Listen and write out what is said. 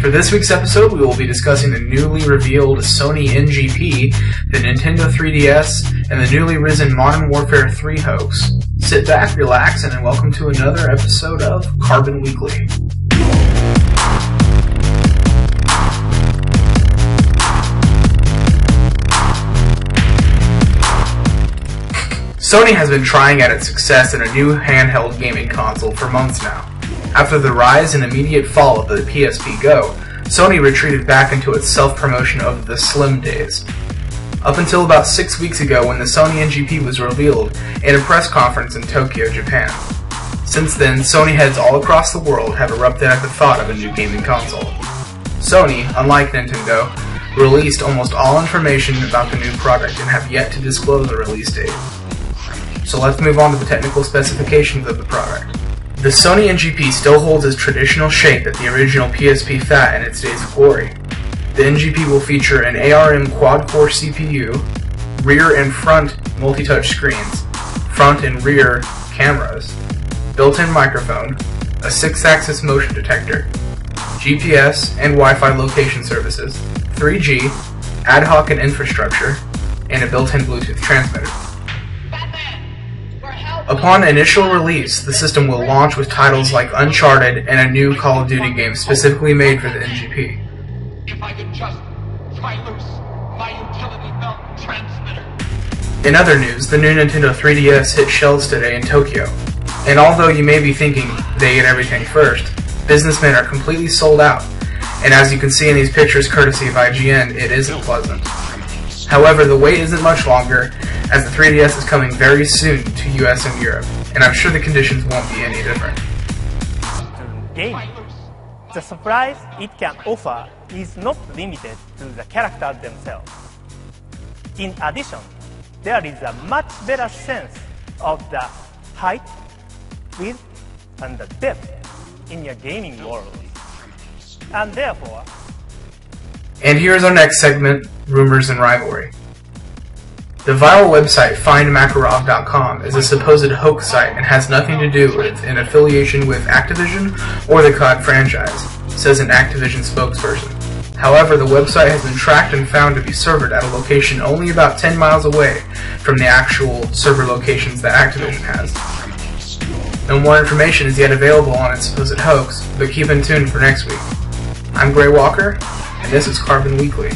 For this week's episode, we will be discussing the newly revealed Sony NGP, the Nintendo 3DS, and the newly risen Modern Warfare 3 hoax. Sit back, relax, and welcome to another episode of Carbon Weekly. Sony has been trying at its success in a new handheld gaming console for months now. After the rise and immediate fall of the PSP Go, Sony retreated back into its self-promotion of the Slim days. Up until about 6 weeks ago when the Sony NGP was revealed in a press conference in Tokyo, Japan. Since then, Sony heads all across the world have erupted at the thought of a new gaming console. Sony, unlike Nintendo, released almost all information about the new product and have yet to disclose a release date. So let's move on to the technical specifications of the product. The Sony NGP still holds its traditional shape that the original PSP Fat in its days of glory. The NGP will feature an ARM quad-core CPU, rear and front multi-touch screens, front and rear cameras, built-in microphone, a 6-axis motion detector, GPS and Wi-Fi location services, 3G, ad hoc and infrastructure, and a built-in Bluetooth transmitter. Upon initial release, the system will launch with titles like Uncharted and a new Call of Duty game specifically made for the NGP. If I could just pry loose my utility belt transmitter. In other news, the new Nintendo 3DS hit shelves today in Tokyo. And although you may be thinking they get everything first, businessmen are completely sold out. And as you can see in these pictures courtesy of IGN, it isn't pleasant. However, the wait isn't much longer, as the 3DS is coming very soon to US and Europe, and I'm sure the conditions won't be any different. Gaming. The surprise it can offer is not limited to the characters themselves. In addition, there is a much better sense of the height, width, and the depth in your gaming world. And therefore... And here's our next segment, Rumors and Rivalry. The viral website FindMakarov.com is a supposed hoax site and has nothing to do with an affiliation with Activision or the COD franchise, says an Activision spokesperson. However, the website has been tracked and found to be servered at a location only about 10 miles away from the actual server locations that Activision has. No more information is yet available on its supposed hoax, but keep in tune for next week. I'm Gray Walker, and this is Carbon Weekly.